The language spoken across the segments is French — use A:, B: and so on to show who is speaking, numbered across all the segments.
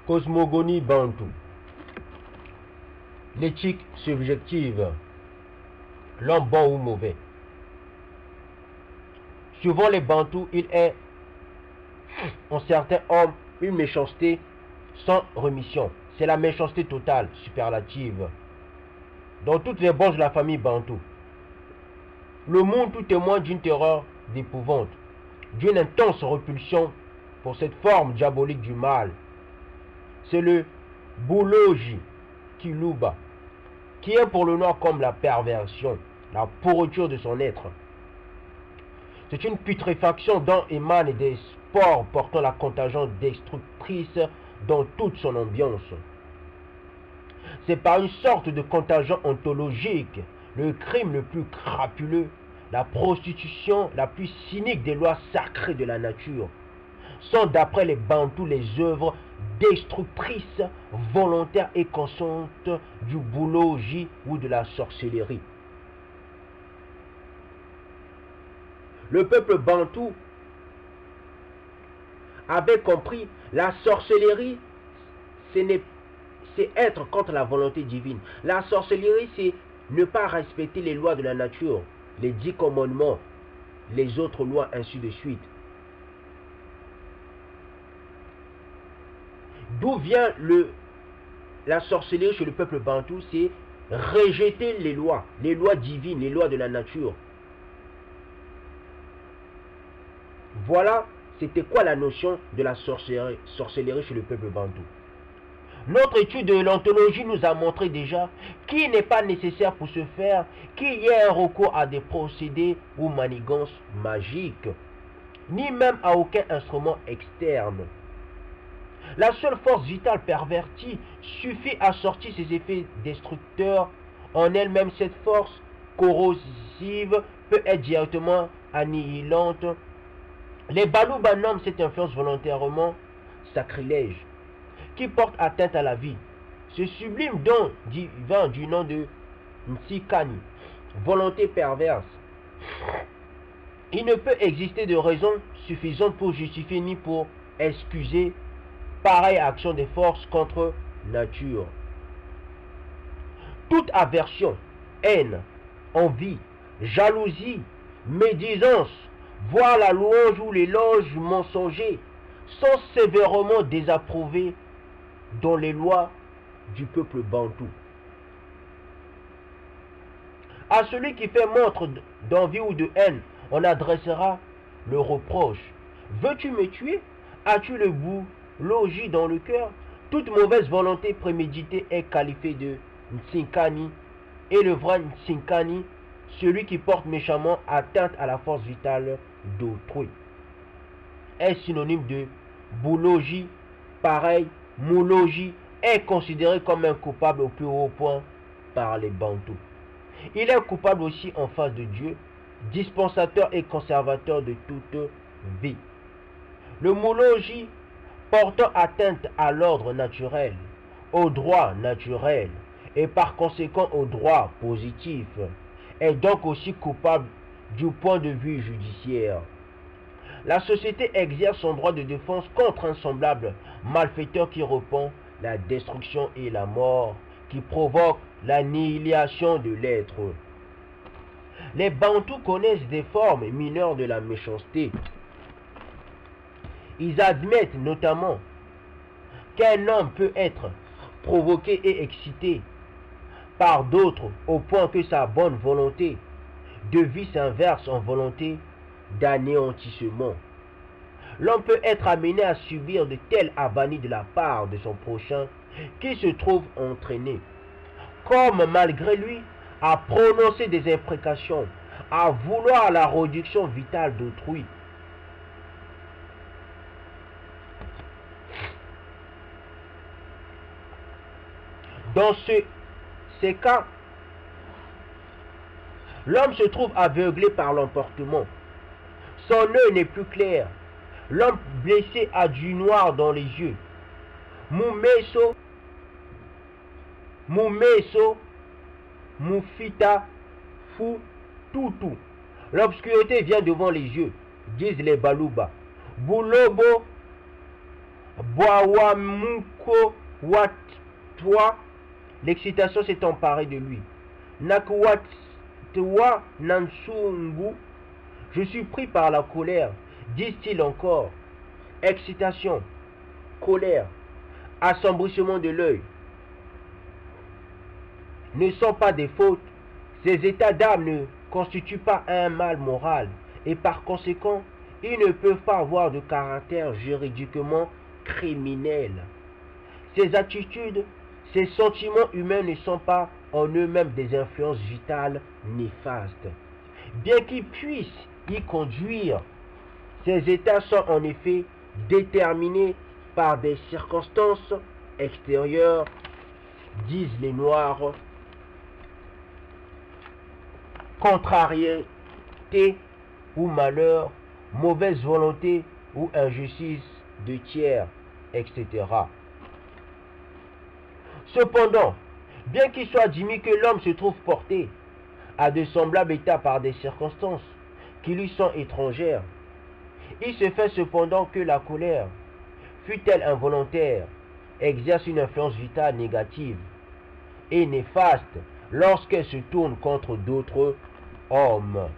A: Cosmogonie bantou. L'éthique subjective. L'homme bon ou mauvais. Souvent les bantous, il est en certains hommes une méchanceté sans remission. C'est la méchanceté totale, superlative. Dans toutes les branches de la famille bantou, le monde tout témoigne d'une terreur d'épouvante, d'une intense repulsion pour cette forme diabolique du mal. C'est le Bouloji Kiluba, qui est pour le noir comme la perversion, la pourriture de son être. C'est une putréfaction dont émanent des spores portant la contagion destructrice dans toute son ambiance. C'est par une sorte de contagion ontologique, le crime le plus crapuleux, la prostitution la plus cynique des lois sacrées de la nature, sont d'après les bantous les œuvres destructrices, volontaires et conscientes du bouloji ou de la sorcellerie. Le peuple bantou avait compris la sorcellerie, c'est être contre la volonté divine. La sorcellerie, c'est ne pas respecter les lois de la nature, les 10 commandements, les autres lois, ainsi de suite. D'où vient la sorcellerie chez le peuple bantou? C'est rejeter les lois divines, les lois de la nature. Voilà, c'était quoi la notion de la sorcellerie chez le peuple bantou. Notre étude de l'ontologie nous a montré déjà qu'il n'est pas nécessaire pour ce faire qu'il y ait un recours à des procédés ou manigances magiques, ni même à aucun instrument externe. La seule force vitale pervertie suffit à sortir ses effets destructeurs en elle-même. Cette force corrosive peut être directement annihilante. Les Balouba nomment cette influence volontairement sacrilège, qui porte atteinte à la vie. Ce sublime don divin du nom de Nsikani, volonté perverse, il ne peut exister de raison suffisante pour justifier ni pour excuser pareille action des forces contre nature. Toute aversion, haine, envie, jalousie, médisance, voire la louange ou l'éloge mensonger sont sévèrement désapprouvés dans les lois du peuple bantou. À celui qui fait montre d'envie ou de haine, on adressera le reproche. Veux-tu me tuer? As-tu le bouloji dans le cœur? Toute mauvaise volonté préméditée est qualifiée de Nsinkani, et le vrai Nsinkani, celui qui porte méchamment atteinte à la force vitale d'autrui, est synonyme de bouloji. Pareil, mouloji est considéré comme un coupable au plus haut point par les bantous. Il est coupable aussi en face de Dieu, dispensateur et conservateur de toute vie. Le mouloji, portant atteinte à l'ordre naturel, au droit naturel et par conséquent au droit positif, est donc aussi coupable du point de vue judiciaire. La société exerce son droit de défense contre un semblable malfaiteur qui répand la destruction et la mort, qui provoque l'annihilation de l'être. Les Bantous connaissent des formes mineures de la méchanceté. Ils admettent notamment qu'un homme peut être provoqué et excité par d'autres au point que sa bonne volonté de vie s'inverse en volonté d'anéantissement. L'homme peut être amené à subir de telles avanies de la part de son prochain qu'il se trouve entraîné, comme malgré lui, à prononcer des imprécations, à vouloir la réduction vitale d'autrui. Dans ces cas, l'homme se trouve aveuglé par l'emportement. Son œil n'est plus clair. L'homme blessé a du noir dans les yeux. Moumeso, Moufita, Fou, Toutou. L'obscurité vient devant les yeux, disent les Balouba. Boulobo, Boawamuko Watwa, l'excitation s'est emparée de lui. Nakwatwa Nansungu, je suis pris par la colère, disent-ils encore. Excitation, colère, assombrissement de l'œil ne sont pas des fautes. Ces états d'âme ne constituent pas un mal moral et par conséquent, ils ne peuvent pas avoir de caractère juridiquement criminel. Ces attitudes, ces sentiments humains ne sont pas en eux-mêmes des influences vitales néfastes. Bien qu'ils puissent y conduire, ces états sont en effet déterminés par des circonstances extérieures, disent les Noirs, contrariété ou malheur, mauvaise volonté ou injustice de tiers, etc. Cependant, bien qu'il soit admis que l'homme se trouve porté à de semblables états par des circonstances qui lui sont étrangères, il se fait cependant que la colère, fût-elle involontaire, exerce une influence vitale négative et néfaste lorsqu'elle se tourne contre d'autres hommes.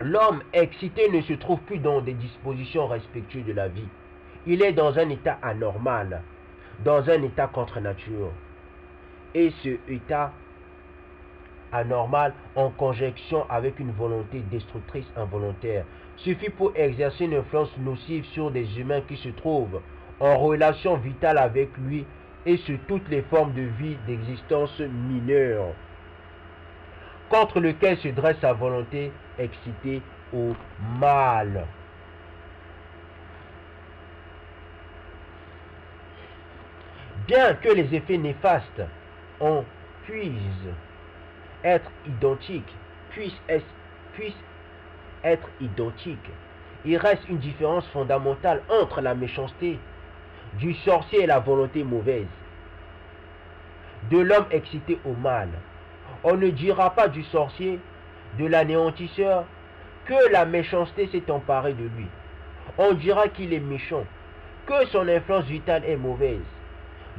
A: L'homme excité ne se trouve plus dans des dispositions respectueuses de la vie. Il est dans un état anormal, dans un état contre nature. Et ce état anormal, en conjonction avec une volonté destructrice involontaire, suffit pour exercer une influence nocive sur des humains qui se trouvent en relation vitale avec lui et sur toutes les formes de vie d'existence mineure, contre lequel se dresse sa volonté excitée au mal. Bien que les effets néfastes en puissent être identiques, il reste une différence fondamentale entre la méchanceté du sorcier et la volonté mauvaise de l'homme excité au mal. On ne dira pas du sorcier, de l'anéantisseur, que la méchanceté s'est emparée de lui. On dira qu'il est méchant, que son influence vitale est mauvaise.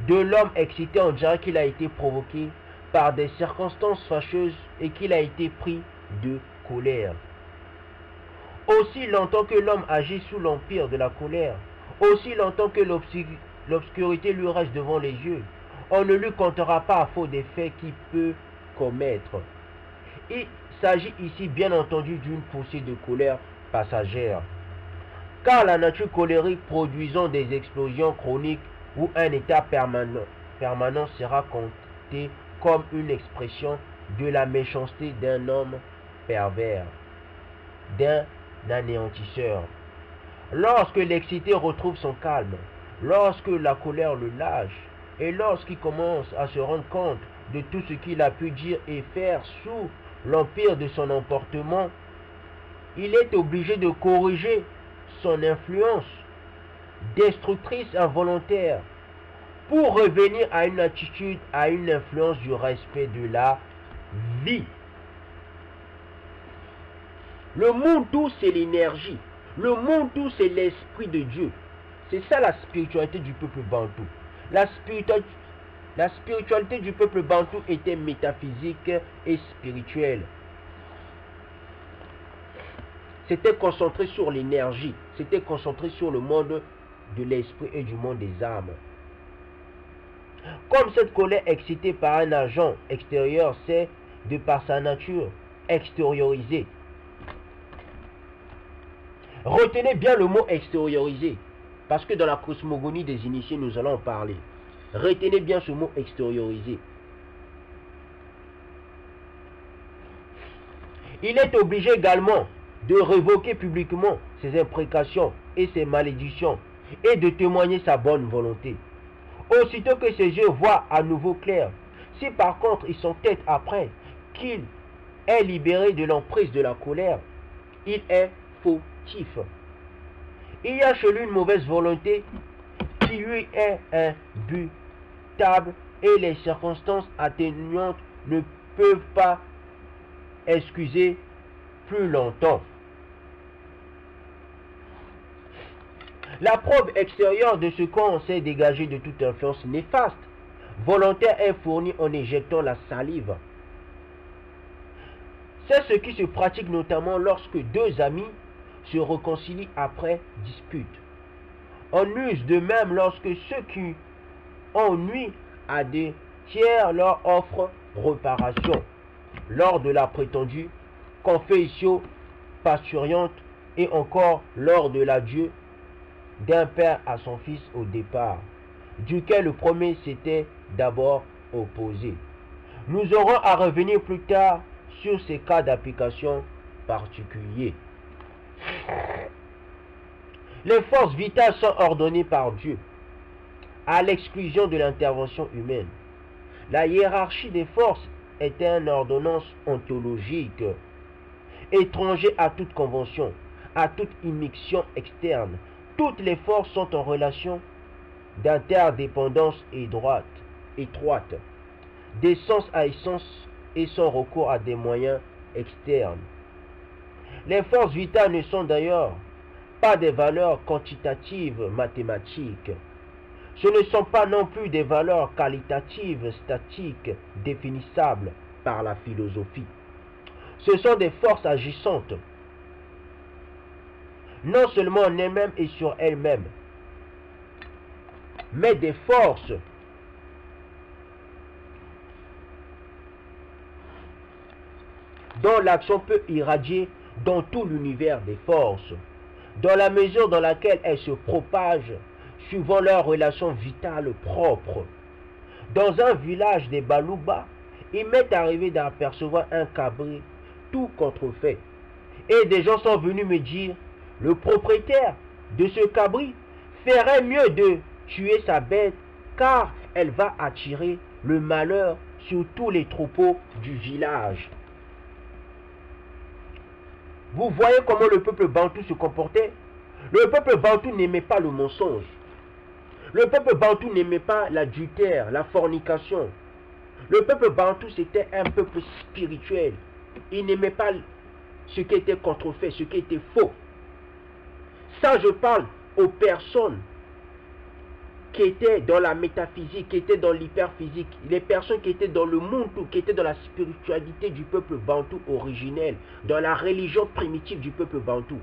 A: De l'homme excité, on dira qu'il a été provoqué par des circonstances fâcheuses et qu'il a été pris de colère. Aussi longtemps que l'homme agit sous l'empire de la colère, aussi longtemps que l'obscurité lui reste devant les yeux, on ne lui comptera pas à faux des faits qu'il peut commettre. Il s'agit ici bien entendu d'une poussée de colère passagère, car la nature colérique produisant des explosions chroniques ou un état permanent sera compté comme une expression de la méchanceté d'un homme pervers, d'un anéantisseur. Lorsque l'excité retrouve son calme, lorsque la colère le lâche, et lorsqu'il commence à se rendre compte de tout ce qu'il a pu dire et faire sous l'empire de son emportement, il est obligé de corriger son influence destructrice involontaire pour revenir à une attitude, à une influence du respect de la vie. Le Muntu, c'est l'énergie. Le Muntu, c'est l'esprit de Dieu. C'est ça la spiritualité du peuple bantou. La spiritualité du peuple bantou était métaphysique et spirituelle. C'était concentré sur l'énergie. C'était concentré sur le monde de l'esprit et du monde des âmes. Comme cette colère excitée par un agent extérieur, c'est, de par sa nature, extériorisée. Retenez bien le mot extériorisé, parce que dans la cosmogonie des initiés, nous allons en parler. Retenez bien ce mot extériorisé. Il est obligé également de révoquer publiquement ses imprécations et ses malédictions et de témoigner sa bonne volonté. Aussitôt que ses yeux voient à nouveau clair, si par contre ils sont tête après qu'il est libéré de l'emprise de la colère, il est fautif. Il y a chez lui une mauvaise volonté qui lui est imbutable et les circonstances atténuantes ne peuvent pas excuser plus longtemps. La preuve extérieure de ce qu'on s'est dégagé de toute influence néfaste, volontaire est fournie en éjectant la salive. C'est ce qui se pratique notamment lorsque deux amis se réconcilient après dispute. On use de même lorsque ceux qui ont nui à des tiers leur offrent réparation, lors de la prétendue confession parturiente et encore lors de l'adieu d'un père à son fils au départ, duquel le premier s'était d'abord opposé. Nous aurons à revenir plus tard sur ces cas d'application particuliers. Les forces vitales sont ordonnées par Dieu, à l'exclusion de l'intervention humaine. La hiérarchie des forces est une ordonnance ontologique, étrangère à toute convention, à toute immixtion externe. Toutes les forces sont en relation d'interdépendance étroite, d'essence à essence et sans recours à des moyens externes. Les forces vitales ne sont d'ailleurs pas des valeurs quantitatives mathématiques. Ce ne sont pas non plus des valeurs qualitatives statiques définissables par la philosophie. Ce sont des forces agissantes, non seulement en elles-mêmes et sur elles-mêmes, mais des forces dont l'action peut irradier dans tout l'univers des forces, dans la mesure dans laquelle elles se propagent suivant leurs relations vitales propres. Dans un village des Balouba, il m'est arrivé d'apercevoir un cabri tout contrefait. Et des gens sont venus me dire, le propriétaire de ce cabri ferait mieux de tuer sa bête car elle va attirer le malheur sur tous les troupeaux du village. Vous voyez comment le peuple bantou se comportait? Le peuple bantou n'aimait pas le mensonge. Le peuple bantou n'aimait pas l'adultère, la fornication. Le peuple bantou, c'était un peuple spirituel. Il n'aimait pas ce qui était contrefait, ce qui était faux. Ça, je parle aux personnes qui étaient dans la métaphysique, qui étaient dans l'hyperphysique, les personnes qui étaient dans le muntu, qui étaient dans la spiritualité du peuple bantou originel, dans la religion primitive du peuple bantou.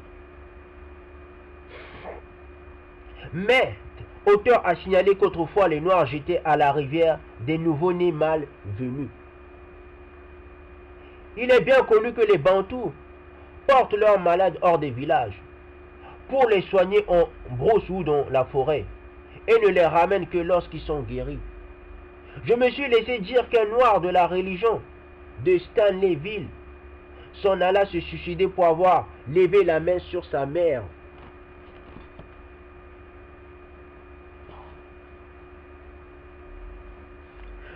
A: Mais, auteur a signalé qu'autrefois les Noirs jetaient à la rivière des nouveaux-nés mal venus. Il est bien connu que les Bantous portent leurs malades hors des villages pour les soigner en brousse ou dans la forêt et ne les ramènent que lorsqu'ils sont guéris. Je me suis laissé dire qu'un noir de la religion de Stanleyville s'en alla se suicider pour avoir levé la main sur sa mère.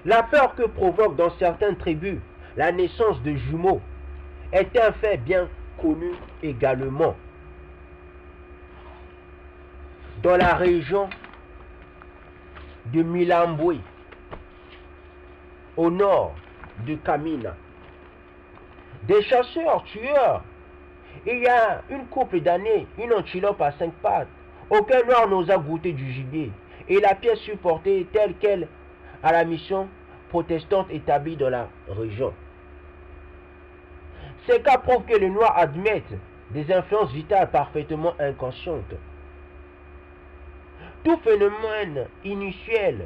A: La peur que provoque dans certaines tribus la naissance de jumeaux est un fait bien connu également. Dans la région de Milambwe, au nord de Kamina, des chasseurs-tueurs, il y a une couple d'années, une antilope à 5 pattes, aucun noir n'osa goûter du gibier, et la pièce supportée telle qu'elle à la mission protestante établie dans la région. Ces cas prouvent que les Noirs admettent des influences vitales parfaitement inconscientes. Tout phénomène inusuel,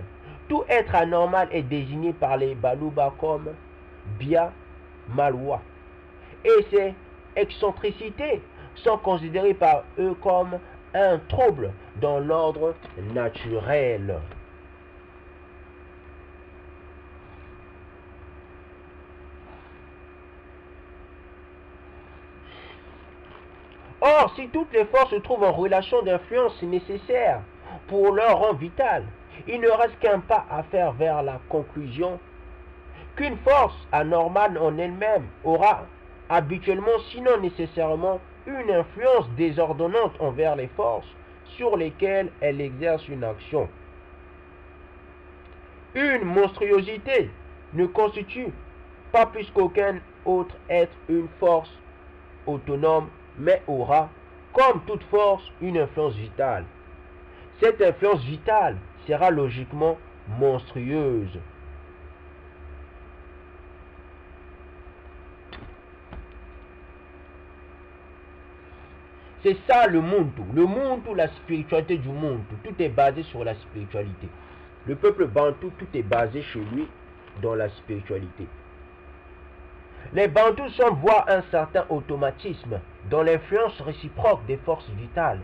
A: tout être anormal est désigné par les Balouba comme Bia Malwa. Et ces excentricités sont considérées par eux comme un trouble dans l'ordre naturel. Or, si toutes les forces se trouvent en relation d'influence nécessaire pour leur rang vital, il ne reste qu'un pas à faire vers la conclusion qu'une force anormale en elle-même aura habituellement, sinon nécessairement, une influence désordonnante envers les forces sur lesquelles elle exerce une action. Une monstruosité ne constitue pas plus qu'aucun autre être une force autonome, mais aura, comme toute force, une influence vitale. Cette influence vitale sera logiquement monstrueuse. C'est ça le Muntu. Le Muntu, la spiritualité du Muntu. Tout est basé sur la spiritualité. Le peuple bantou, tout est basé chez lui dans la spiritualité. Les Bantous semblent voir un certain automatisme dans l'influence réciproque des forces vitales.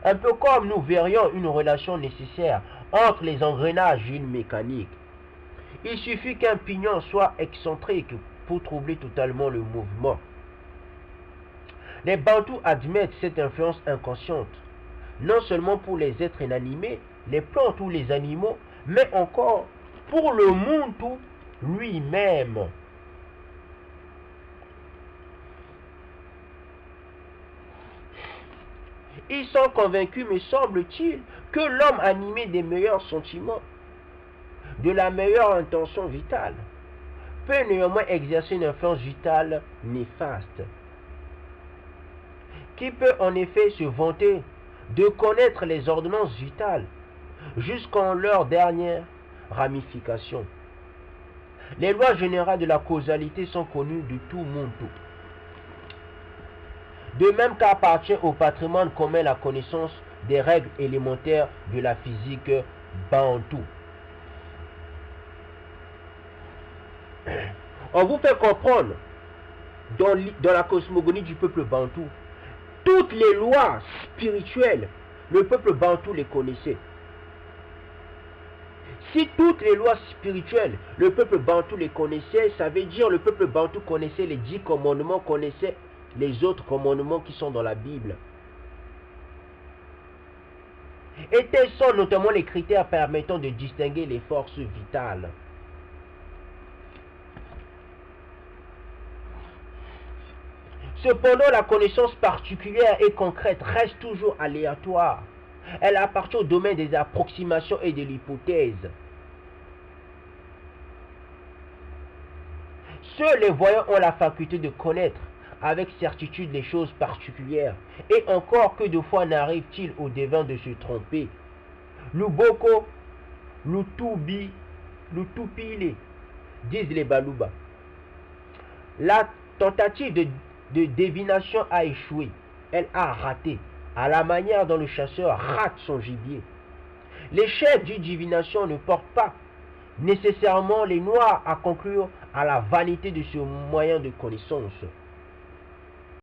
A: Un peu comme nous verrions une relation nécessaire entre les engrenages d'une mécanique. Il suffit qu'un pignon soit excentrique pour troubler totalement le mouvement. Les Bantous admettent cette influence inconsciente, non seulement pour les êtres inanimés, les plantes ou les animaux, mais encore pour le Muntu lui-même. Ils sont convaincus, me semble-t-il, que l'homme animé des meilleurs sentiments, de la meilleure intention vitale, peut néanmoins exercer une influence vitale néfaste, qui peut en effet se vanter de connaître les ordonnances vitales jusqu'en leur dernière ramification. Les lois générales de la causalité sont connues de tout Muntu. De même qu'appartient au patrimoine commun la connaissance des règles élémentaires de la physique bantou. On vous fait comprendre dans la cosmogonie du peuple bantou, toutes les lois spirituelles, le peuple bantou les connaissait. Si toutes les lois spirituelles, le peuple bantou les connaissait, ça veut dire le peuple bantou connaissait les 10 commandements, connaissait les autres commandements qui sont dans la Bible. Et tels sont notamment les critères permettant de distinguer les forces vitales. Cependant, la connaissance particulière et concrète reste toujours aléatoire. Elle appartient au domaine des approximations et de l'hypothèse. Seuls les voyants ont la faculté de connaître avec certitude les choses particulières, et encore que de fois n'arrive-t-il au devin de se tromper. Luboko, Lutubi, Lutupile, disent les Baluba. La tentative de divination a échoué, elle a raté, à la manière dont le chasseur rate son gibier. L'échec d'une divination ne porte pas nécessairement les Noirs à conclure à la vanité de ce moyen de connaissance.